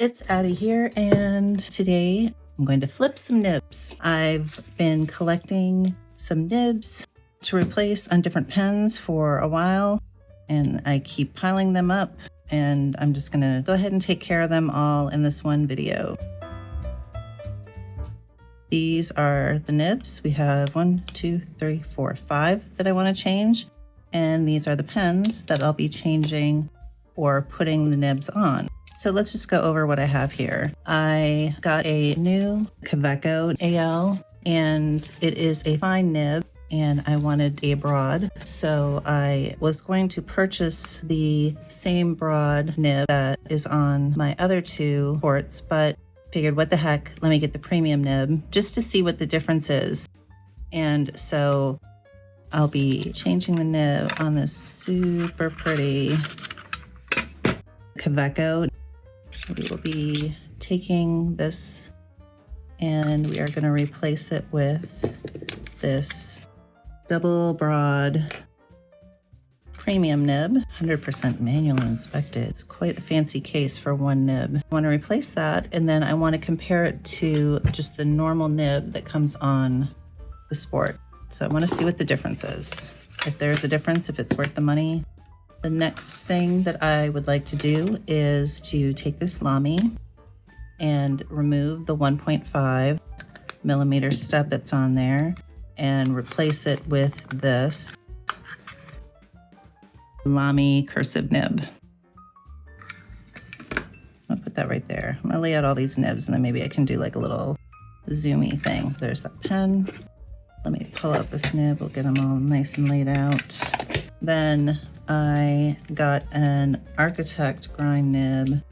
it's Addie here, and today I'm going to flip some nibs. I've been collecting some nibs to replace on different pens for a while, and I keep piling them up, and I'm just gonna go ahead and take care of them all in this one video. These are the nibs. We have 1, 2, 3, 4, 5 that I want to change, and these are the pens that I'll be changing or putting the nibs on. So let's just go over what I have here. I got a new Kaweco AL, and it is a fine nib, and I wanted a broad. So I was going to purchase the same broad nib that is on my other two ports, but figured, what the heck, let me get the premium nib just to see what the difference is. And so I'll be changing the nib on this super pretty Kaweco. We will be taking this and we are going to replace it with this double broad premium nib, 100% manually inspected. It's quite a fancy case for one nib. I want to replace that, and then I want to compare it to just the normal nib that comes on the Sport. So I want to see what the difference is. If there's a difference, if it's worth the money. The next thing that I would like to do is to take this Lamy and remove the 1.5 millimeter stub that's on there and replace it with this Lamy cursive nib. I'll put that right there. I'm gonna lay out all these nibs and then maybe I can do like a little zoomy thing. There's that pen. Let me pull out this nib. We'll get them all nice and laid out. Then I got an Architect grind nib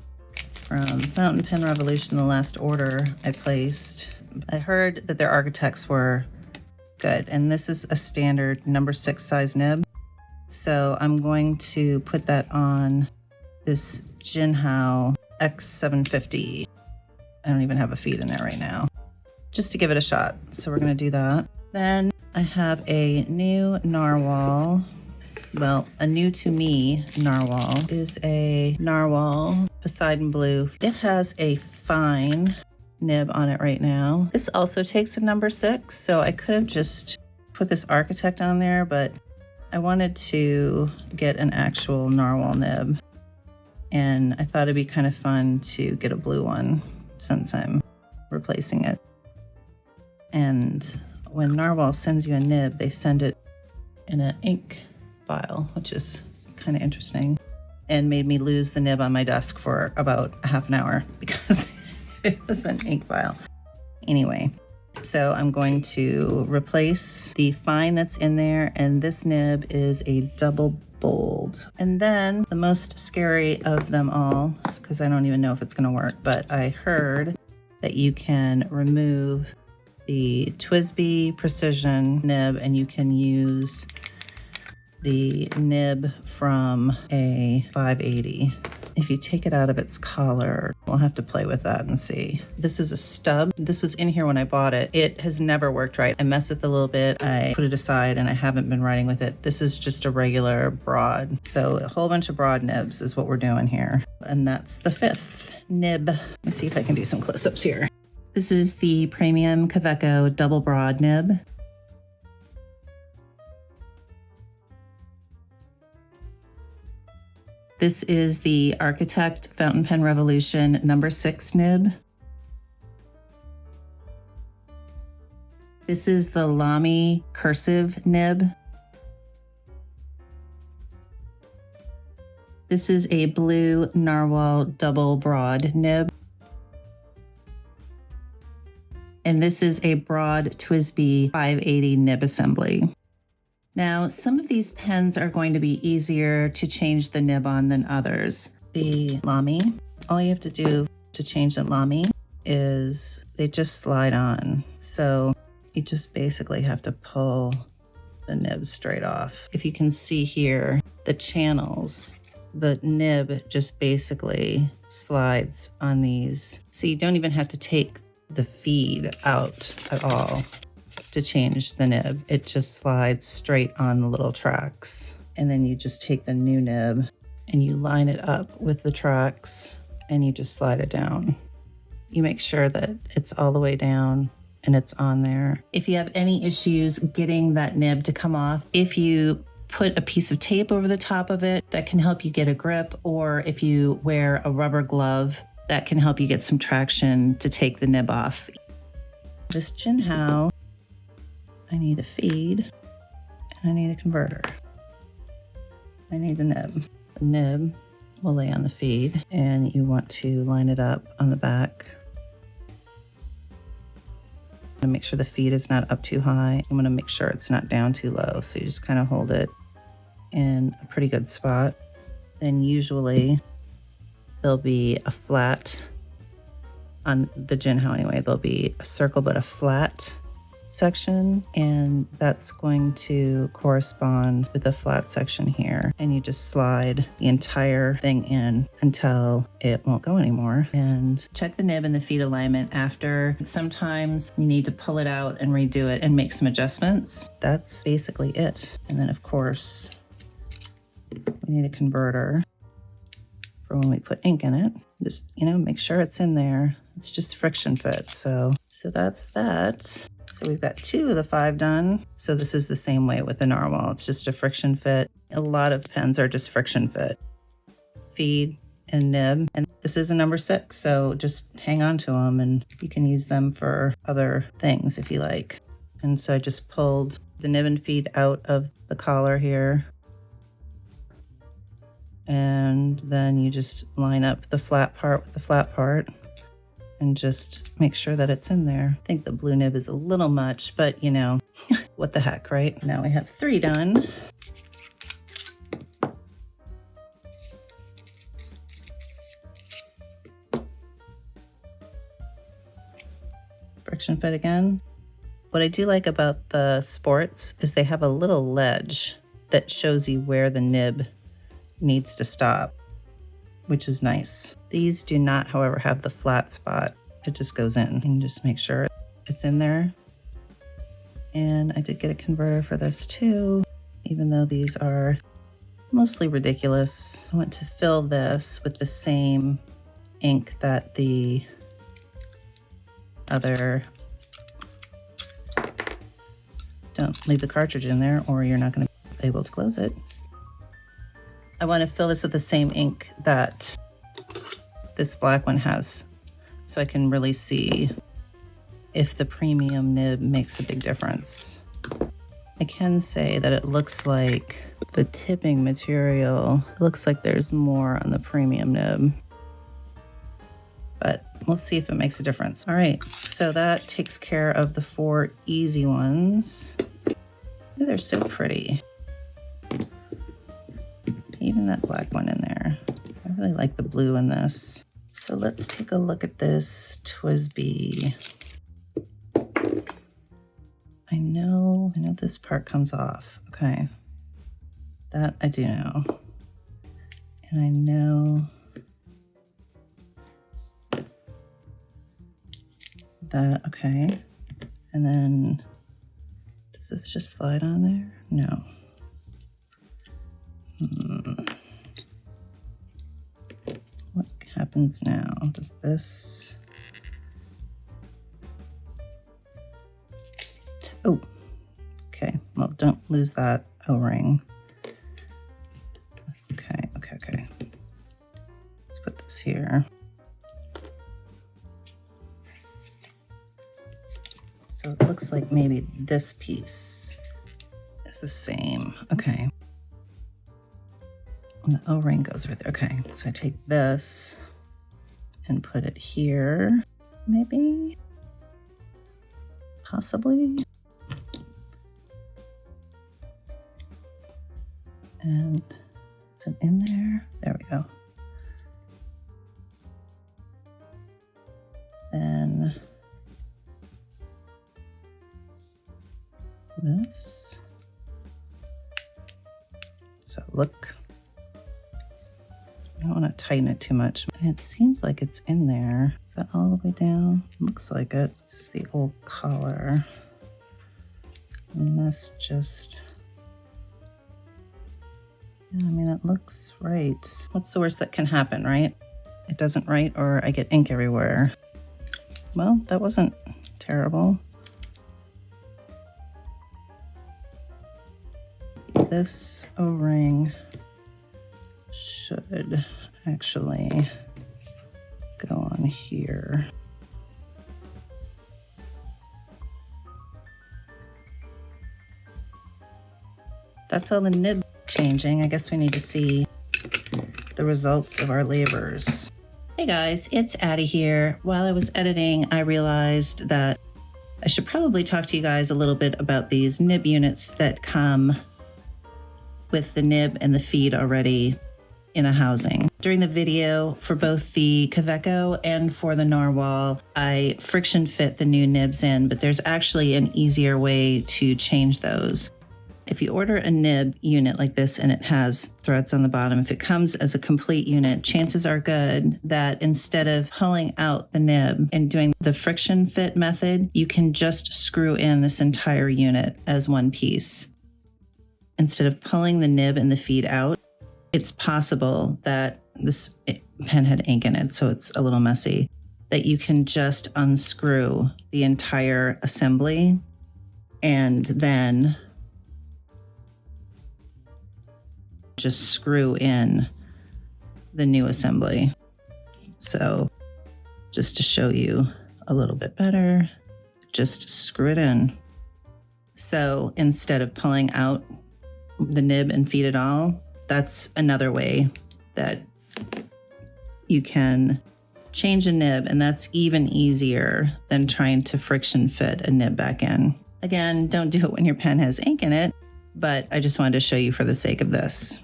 from Fountain Pen Revolution, the last order I placed. I heard that their Architects were good, and this is a standard number 6 size nib. So I'm going to put that on this Jinhao X750. I don't even have a feed in there right now, just to give it a shot. So we're gonna do that. Then I have a new narwhal. Well, a new to me narwhal is a narwhal Poseidon blue. It has a fine nib on it right now. This also takes a number 6, so I could have just put this Architect on there, but I wanted to get an actual narwhal nib, and I thought it'd be kind of fun to get a blue one since I'm replacing it. And when narwhal sends you a nib, they send it in an ink file, which is kind of interesting, and made me lose the nib on my desk for about a half an hour because it was an ink file. Anyway, so I'm going to replace the fine that's in there, and this nib is a double bold. And then the most scary of them all, because I don't even know if it's going to work, but I heard that you can remove the TWSBI precision nib and you can use the nib from a 580. If you take it out of its collar, we'll have to play with that and see. This is a stub. This was in here when I bought it. It has never worked right. I messed with it a little bit. I put it aside and I haven't been writing with it. This is just a regular broad. So a whole bunch of broad nibs is what we're doing here. And that's the 5th nib. Let me see if I can do some close-ups here. This is the premium Kaweco double broad nib. This is the Architect Fountain Pen Revolution number 6 nib. This is the Lamy cursive nib. This is a blue narwhal double broad nib. And this is a broad TWSBI 580 nib assembly. Now, some of these pens are going to be easier to change the nib on than others. The Lamy, all you have to do to change the Lamy is they just slide on. So you just basically have to pull the nib straight off. If you can see here, the channels, the nib just basically slides on these. So you don't even have to take the feed out at all to change the nib. It just slides straight on the little tracks. And then you just take the new nib and you line it up with the tracks and you just slide it down. You make sure that it's all the way down and it's on there. If you have any issues getting that nib to come off, if you put a piece of tape over the top of it, that can help you get a grip, or if you wear a rubber glove, that can help you get some traction to take the nib off. This Jinhao, I need a feed and I need a converter. I need the nib. The nib will lay on the feed and you want to line it up on the back. And make sure the feed is not up too high. You want to make sure it's not down too low. So you just kind of hold it in a pretty good spot. Then usually there'll be a flat on the Jinhao anyway. There'll be a circle but a flat section, and that's going to correspond with the flat section here. And you just slide the entire thing in until it won't go anymore. And check the nib and the feed alignment after. Sometimes you need to pull it out and redo it and make some adjustments. That's basically it. And then of course, we need a converter for when we put ink in it. Just, make sure it's in there. It's just friction fit. So that's that. So we've got 2 of the 5 done. So this is the same way with the narwhal. It's just a friction fit. A lot of pens are just friction fit. Feed and nib. And this is a number 6. So just hang on to them and you can use them for other things if you like. And so I just pulled the nib and feed out of the collar here. And then you just line up the flat part with the flat part and just make sure that it's in there. I think the blue nib is a little much, but what the heck, right? Now we have 3 done. Friction fit again. What I do like about the sports is they have a little ledge that shows you where the nib needs to stop, which is nice. These do not, however, have the flat spot. It just goes in and just make sure it's in there. And I did get a converter for this too, even though these are mostly ridiculous. I want to fill this with the same ink that the other, don't leave the cartridge in there or you're not going to be able to close it. I want to fill this with the same ink that this black one has, so I can really see if the premium nib makes a big difference. I can say that it looks like the tipping material, it looks like there's more on the premium nib, but we'll see if it makes a difference. All right, so that takes care of the 4 easy ones. Ooh, they're so pretty. Even that black one in there. I really like the blue in this. So let's take a look at this TWSBI. I know this part comes off. Okay. That I do know. And I know that, okay. And then, does this just slide on there? No. What happens now? Does this... Oh, okay. Well, don't lose that O-ring. Okay. Let's put this here. So it looks like maybe this piece is the same. Okay. And the O-ring goes right there. Okay, so I take this and put it here, maybe, possibly. And is it in there? There we go. Then this. So look. I don't want to tighten it too much. It seems like it's in there. Is that all the way down? Looks like it. It's just the old collar. And this just... Yeah, I mean, it looks right. What's the worst that can happen, right? it doesn't write or I get ink everywhere. Well, that wasn't terrible. This O-ring should actually go on here. That's all the nib changing. I guess we need to see the results of our labors. Hey guys, it's Addie here. While I was editing, I realized that I should probably talk to you guys a little bit about these nib units that come with the nib and the feed already in a housing. During the video for both the Kaweco and for the narwhal, I friction fit the new nibs in, but there's actually an easier way to change those. If you order a nib unit like this and it has threads on the bottom, if it comes as a complete unit, chances are good that instead of pulling out the nib and doing the friction fit method, you can just screw in this entire unit as one piece. Instead of pulling the nib and the feed out, it's possible that this pen had ink in it, so it's a little messy, that you can just unscrew the entire assembly and then just screw in the new assembly. So just to show you a little bit better, just screw it in. So instead of pulling out the nib and feed it all, that's another way that you can change a nib, and that's even easier than trying to friction fit a nib back in. Again, don't do it when your pen has ink in it, but I just wanted to show you for the sake of this.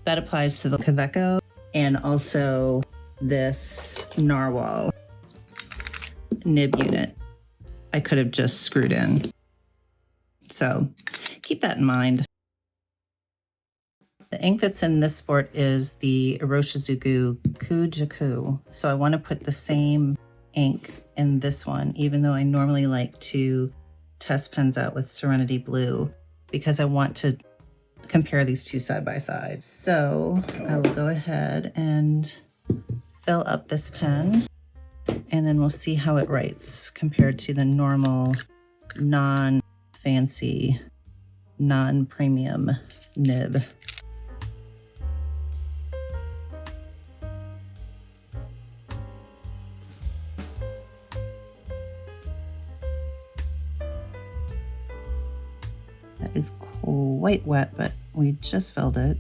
That applies to the Kaweco and also this narwhal nib unit. I could have just screwed in. So keep that in mind. The ink that's in this sport is the Iroshizuku Ku-jaku. So I want to put the same ink in this one, even though I normally like to test pens out with Serenity Blue, because I want to compare these two side by side. So I will go ahead and fill up this pen, and then we'll see how it writes compared to the normal, non-fancy, non-premium nib. That is quite wet, but we just filled it.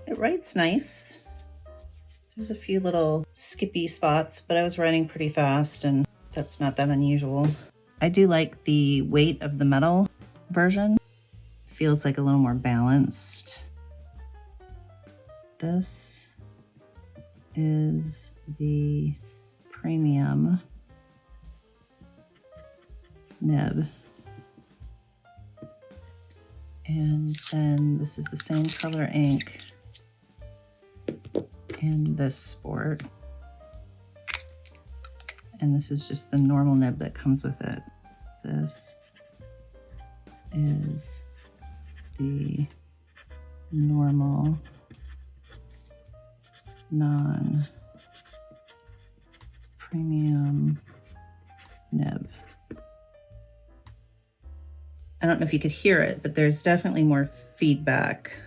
It writes nice. There's a few little skippy spots, but I was writing pretty fast and that's not that unusual. I do like the weight of the metal version. Feels like a little more balanced. This is the premium nib. And then this is the same color ink in this sport. And this is just the normal nib that comes with it. This is the normal non-premium nib. I don't know if you could hear it, but there's definitely more feedback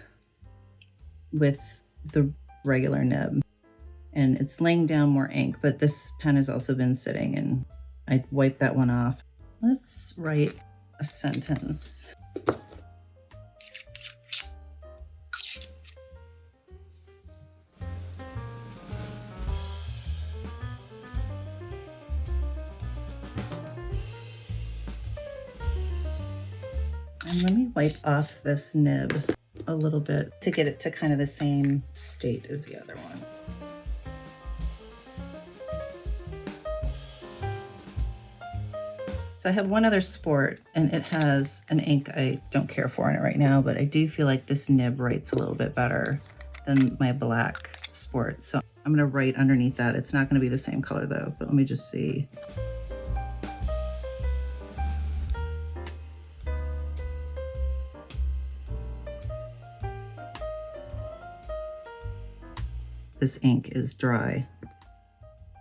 with the regular nib. And it's laying down more ink, but this pen has also been sitting and I'd wipe that one off. Let's write a sentence. And let me wipe off this nib a little bit to get it to kind of the same state as the other one. So I have one other sport, and it has an ink I don't care for in it right now, but I do feel like this nib writes a little bit better than my black sport. So I'm gonna write underneath that. It's not gonna be the same color though, but let me just see. This ink is dry.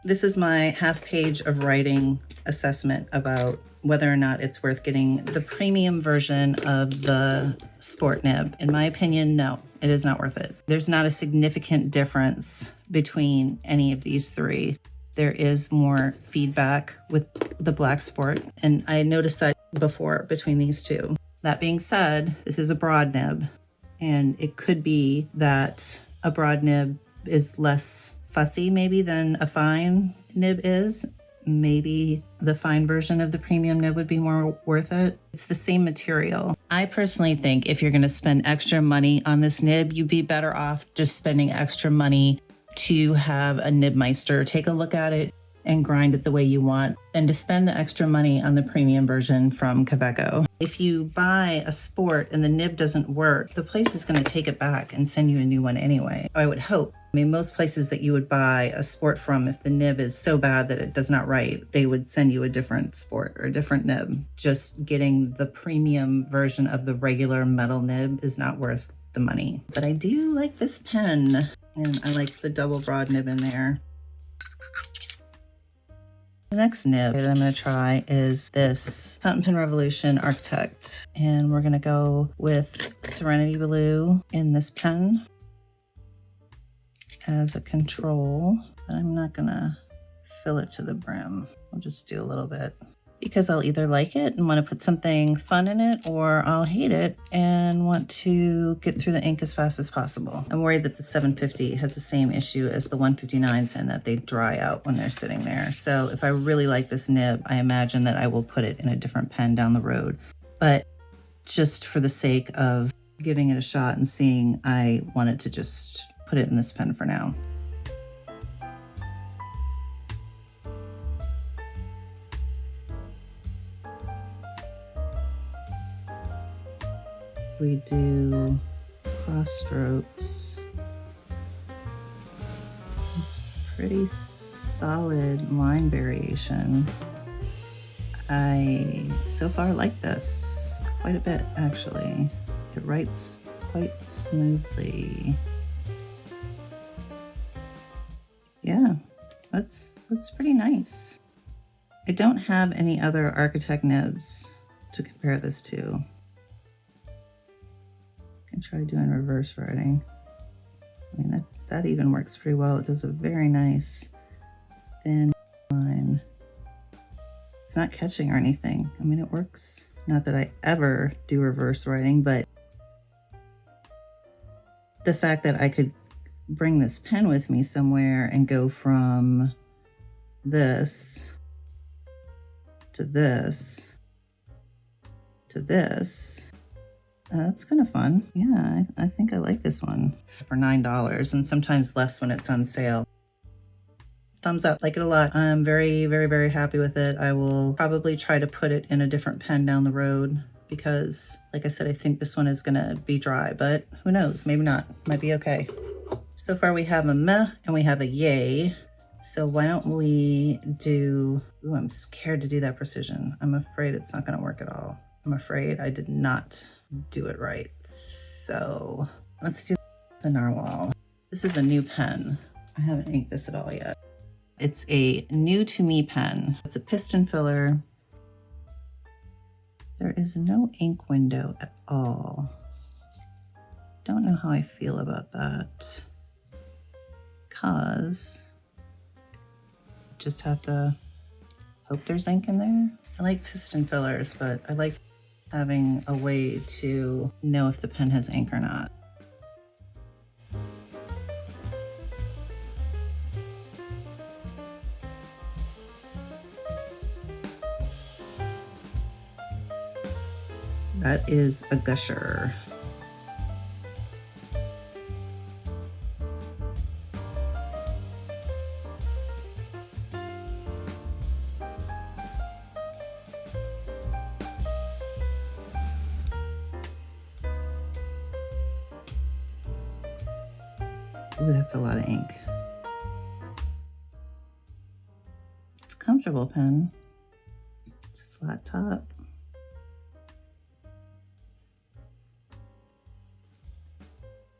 This is my half page of writing assessment about whether or not it's worth getting the premium version of the sport nib. In my opinion, no, it is not worth it. There's not a significant difference between any of these three. There is more feedback with the black sport, and I noticed that before between these two. That being said, this is a broad nib, and it could be that a broad nib is less fussy maybe than a fine nib is. Maybe the fine version of the premium nib would be more worth it. It's the same material. I personally think if you're going to spend extra money on this nib, you'd be better off just spending extra money to have a Nibmeister take a look at it and grind it the way you want, and to spend the extra money on the premium version from Kaweco. If you buy a sport and the nib doesn't work, the place is going to take it back and send you a new one anyway. I would hope. I mean, most places that you would buy a sport from, if the nib is so bad that it does not write, they would send you a different sport or a different nib. Just getting the premium version of the regular metal nib is not worth the money. But I do like this pen, and I like the double broad nib in there. The next nib that I'm going to try is this Fountain Pen Revolution Architect, and we're going to go with Serenity Blue in this pen as a control, but I'm not going to fill it to the brim. I'll just do a little bit because I'll either like it and want to put something fun in it, or I'll hate it and want to get through the ink as fast as possible. I'm worried that the 750 has the same issue as the 159s in that they dry out when they're sitting there. So if I really like this nib, I imagine that I will put it in a different pen down the road. But just for the sake of giving it a shot and seeing, I wanted to just put it in this pen for now. We do cross strokes. It's pretty solid line variation. I so far like this quite a bit, actually. It writes quite smoothly. Yeah, that's pretty nice. I don't have any other Architect nibs to compare this to. I can try doing reverse writing. I mean, that even works pretty well. It does a very nice thin line. It's not catching or anything. I mean, it works. Not that I ever do reverse writing, but the fact that I could bring this pen with me somewhere and go from this to this to this, that's kind of fun. Yeah, I think I like this one for $9, and sometimes less when it's on sale. Thumbs up, like it a lot. I'm very, very, very happy with it. I will probably try to put it in a different pen down the road because, like I said, I think this one is gonna be dry, but who knows, maybe not, might be okay. So far we have a meh and we have a yay. So why don't we do, ooh, I'm scared to do that precision. I'm afraid it's not gonna work at all. I'm afraid I did not do it right. So let's do the narwhal. This is a new pen. I haven't inked this at all yet. It's a new to me pen. It's a piston filler. There is no ink window at all. Don't know how I feel about that. Because just have to hope there's ink in there. I like piston fillers, but I like having a way to know if the pen has ink or not. That is a gusher. Ooh, that's a lot of ink. It's a comfortable pen. It's a flat top.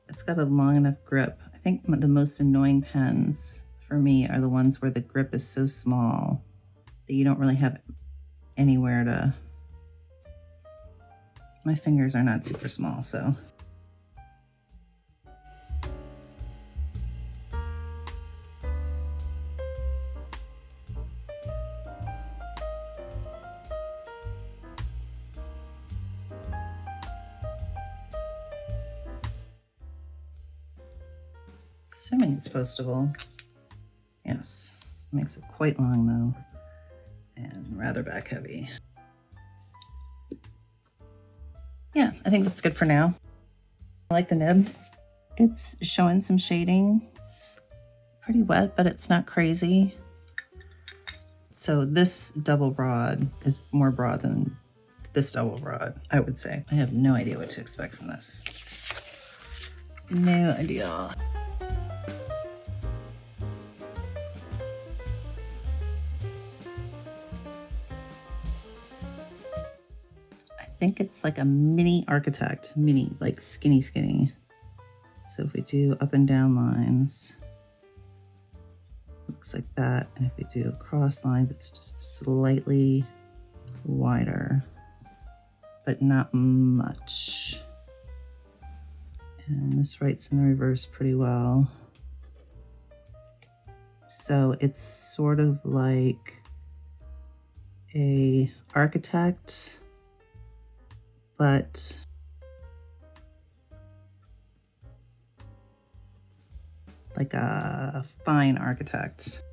It's got a long enough grip. I think the most annoying pens for me are the ones where the grip is so small that you don't really have anywhere to... My fingers are not super small, so... Assuming it's postable. Yes, makes it quite long though, and rather back heavy. Yeah, I think that's good for now. I like the nib. It's showing some shading. It's pretty wet, but it's not crazy. So this double broad is more broad than this double broad, I would say. I have no idea what to expect from this. No idea. I think it's like a mini architect, like skinny. So if we do up and down lines, looks like that. And if we do cross lines, it's just slightly wider, but not much. And this writes in the reverse pretty well. So it's sort of like a architect, but like a fine architect.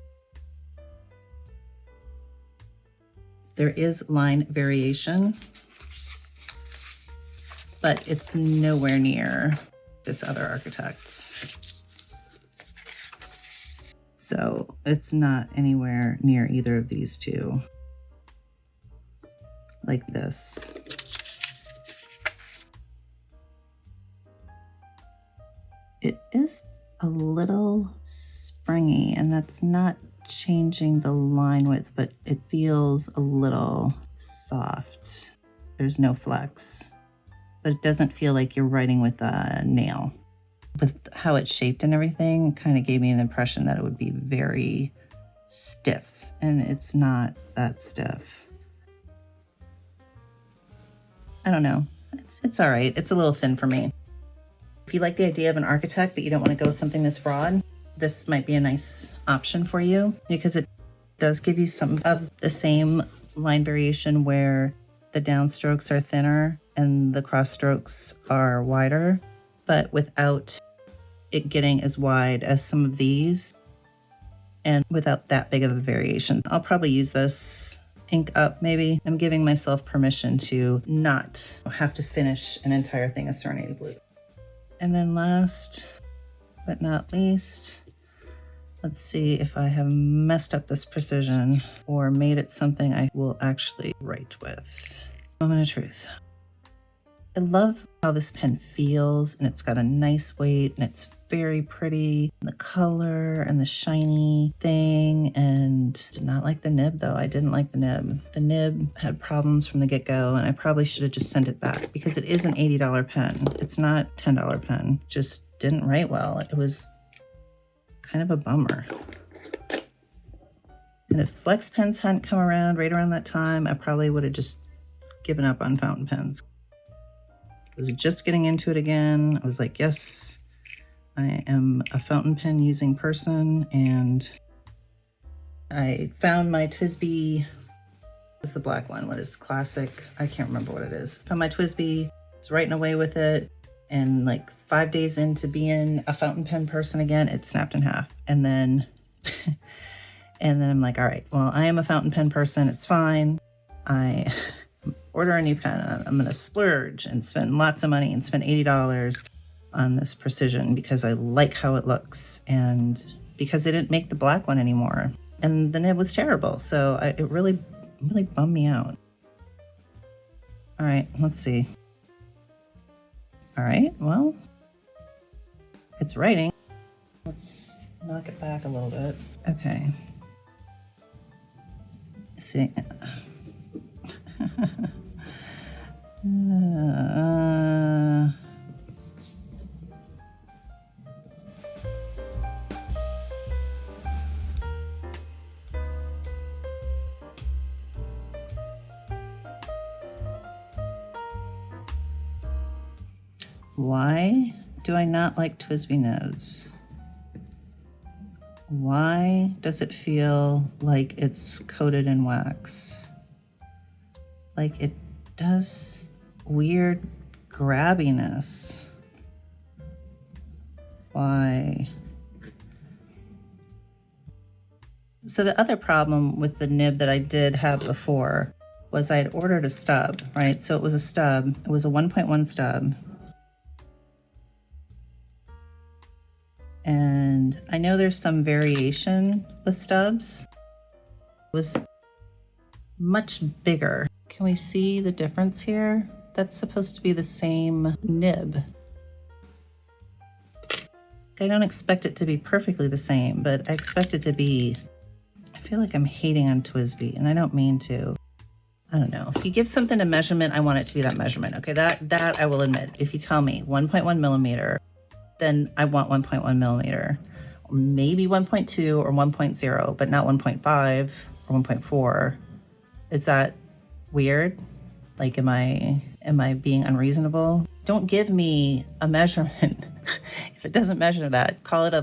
There is line variation, but it's nowhere near this other architect. So it's not anywhere near either of these two, like this. It is a little springy, and that's not changing the line width, but it feels a little soft. There's no flex, but it doesn't feel like you're writing with a nail. With how it's shaped and everything, it kind of gave me the impression that it would be very stiff, and it's not that stiff. I don't know. It's all right. It's a little thin for me. If you like the idea of an architect, but you don't want to go with something this broad, this might be a nice option for you, because it does give you some of the same line variation where the downstrokes are thinner and the cross strokes are wider, but without it getting as wide as some of these and without that big of a variation. I'll probably use this ink up maybe. I'm giving myself permission to not have to finish an entire thing of Serenity Blue. And then last but not least, let's see if I have messed up this precision or made it something I will actually write with. Moment of truth. I love how this pen feels, and it's got a nice weight, and it's very pretty. The color and the shiny thing, and did not like the nib though. I didn't like the nib. The nib had problems from the get-go, and I probably should have just sent it back because it is an $80 pen. It's not a $10 pen. Just didn't write well. It was kind of a bummer. And if Flex pens hadn't come around right around that time, I probably would have just given up on fountain pens. I was just getting into it again. I was like, yes, I am a fountain pen using person, and I found my TWSBI. It's the black one. What is the classic? I can't remember what it is. Found my TWSBI, was writing away with it, and like 5 days into being a fountain pen person again, it snapped in half. And then, I'm like, all right, well, I am a fountain pen person. It's fine. I order a new pen. I'm gonna splurge and spend lots of money and spend $80 on this Precision because I like how it looks and because they didn't make the black one anymore. And the nib was terrible, so it really bummed me out. All right, let's see. All right, well, it's writing. Let's knock it back a little bit. Okay. See. Why do I not like TWSBI nibs? Why does it feel like it's coated in wax? Like it does weird grabbiness. Why? So the other problem with the nib that I did have before was I had ordered a stub, right? So it was a stub, it was a 1.1 stub. And I know there's some variation with stubs. It was much bigger. Can we see the difference here? That's supposed to be the same nib. I don't expect it to be perfectly the same, but I expect it to be, I feel like I'm hating on TWSBI, and I don't mean to. I don't know. If you give something a measurement, I want it to be that measurement. Okay, that I will admit. If you tell me 1.1 millimeter, then I want 1.1 millimeter, or maybe 1.2 or 1.0, but not 1.5 or 1.4. Is that weird? Like, am I being unreasonable? Don't give me a measurement. If it doesn't measure that, call it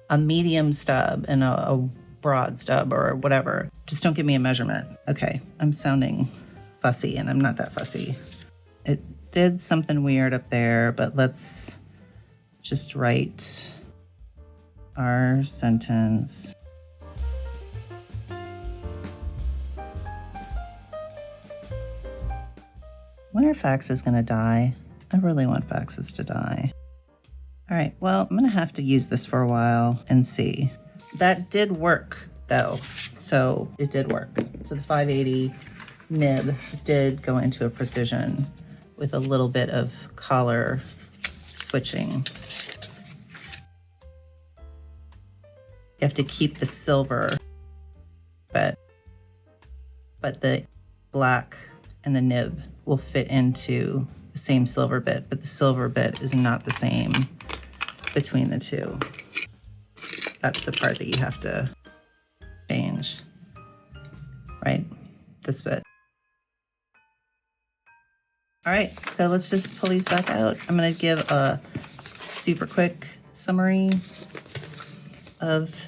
a medium stub and a broad stub or whatever. Just don't give me a measurement. Okay, I'm sounding fussy and I'm not that fussy. It did something weird up there, but let's just write our sentence. When are faxes gonna die? I really want faxes to die. All right, well, I'm gonna have to use this for a while and see. That did work though, so it did work. So the 580 nib did go into a Precision with a little bit of collar switching. You have to keep the silver, but the black and the nib will fit into the same silver bit, but the silver bit is not the same between the two. That's the part that you have to change, right? This bit. All right, so let's just pull these back out. I'm gonna give a super quick summary of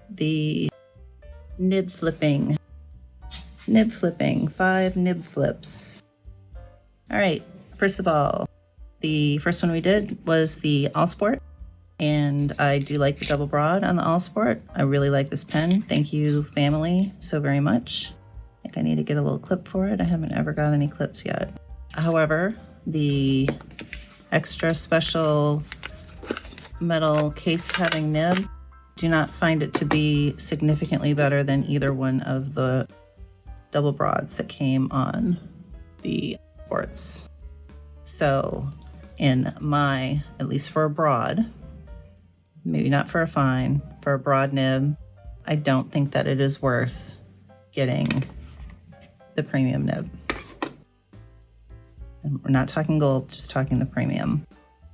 the nib flipping. 5 nib flips. All right, first of all, the first one we did was the All Sport, and I do like the double broad on the All Sport. I really like this pen. Thank you, family, so very much. I think I need to get a little clip for it. I haven't ever got any clips yet. However, the extra special metal case having nib, do not find it to be significantly better than either one of the double broads that came on the Sports. So in my, at least for a broad, maybe not for a fine, for a broad nib, I don't think that it is worth getting the premium nib. And we're not talking gold, just talking the premium.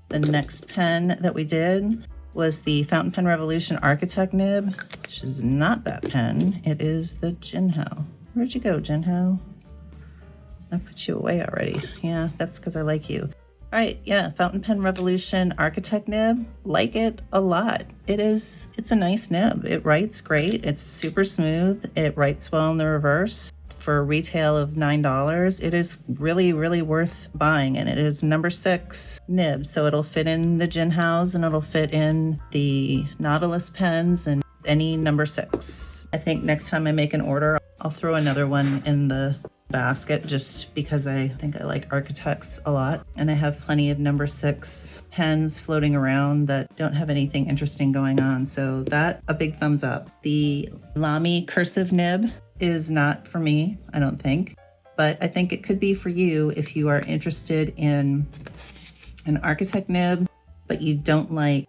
The next pen that we did was the Fountain Pen Revolution Architect nib, which is not that pen. It is the Jinhao. Where'd you go, Jinhao? I put you away already. Yeah, that's because I like you. All right, yeah, Fountain Pen Revolution Architect nib. Like it a lot. It's a nice nib. It writes great. It's super smooth. It writes well in the reverse. For a retail of $9, it is really, really worth buying, and it is number 6 nib, so it'll fit in the Jinhaos and it'll fit in the Nautilus pens and any number 6. I think next time I make an order, I'll throw another one in the basket just because I think I like architects a lot. And I have plenty of number 6 pens floating around that don't have anything interesting going on. So that, a big thumbs up. The Lamy cursive nib is not for me, I don't think. But I think it could be for you if you are interested in an architect nib, but you don't like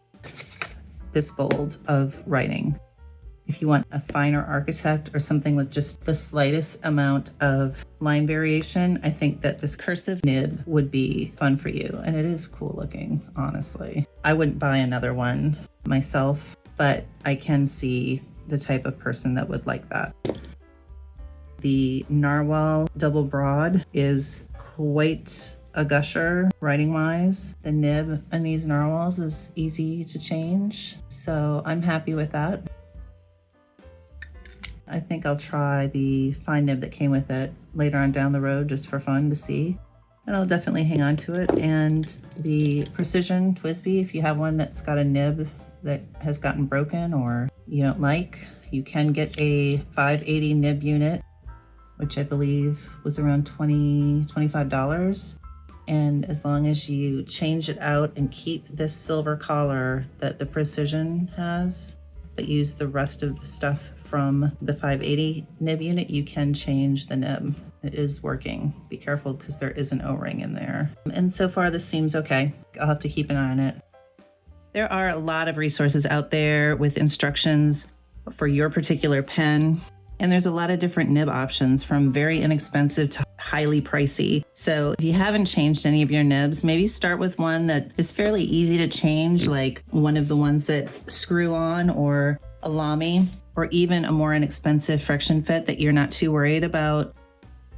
this bold of writing. If you want a finer architect or something with just the slightest amount of line variation, I think that this cursive nib would be fun for you. And it is cool looking, honestly. I wouldn't buy another one myself, but I can see the type of person that would like that. The Narwhal double broad is quite a gusher writing wise. The nib on these narwhals is easy to change, so I'm happy with that. I think I'll try the fine nib that came with it later on down the road just for fun to see, and I'll definitely hang on to it. And the Precision TWSBI, if you have one that's got a nib that has gotten broken or you don't like, you can get a 580 nib unit, which I believe was around $25. And as long as you change it out and keep this silver collar that the Precision has, but use the rest of the stuff from the 580 nib unit, you can change the nib. It is working. Be careful because there is an O-ring in there. And so far this seems okay. I'll have to keep an eye on it. There are a lot of resources out there with instructions for your particular pen. And there's a lot of different nib options from very inexpensive to highly pricey. So if you haven't changed any of your nibs, maybe start with one that is fairly easy to change, like one of the ones that screw on, or a Lamy, or even a more inexpensive friction fit that you're not too worried about.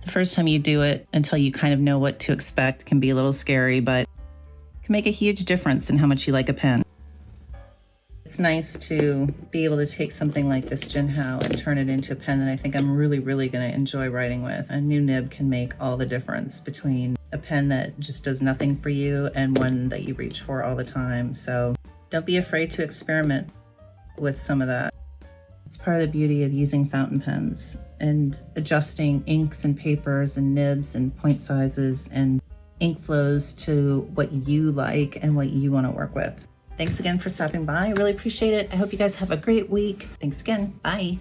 The first time you do it, until you kind of know what to expect, can be a little scary, but can make a huge difference in how much you like a pen. It's nice to be able to take something like this Jinhao and turn it into a pen that I think I'm really going to enjoy writing with. A new nib can make all the difference between a pen that just does nothing for you and one that you reach for all the time. So don't be afraid to experiment with some of that. It's part of the beauty of using fountain pens and adjusting inks and papers and nibs and point sizes and ink flows to what you like and what you want to work with. Thanks again for stopping by. I really appreciate it. I hope you guys have a great week. Thanks again. Bye.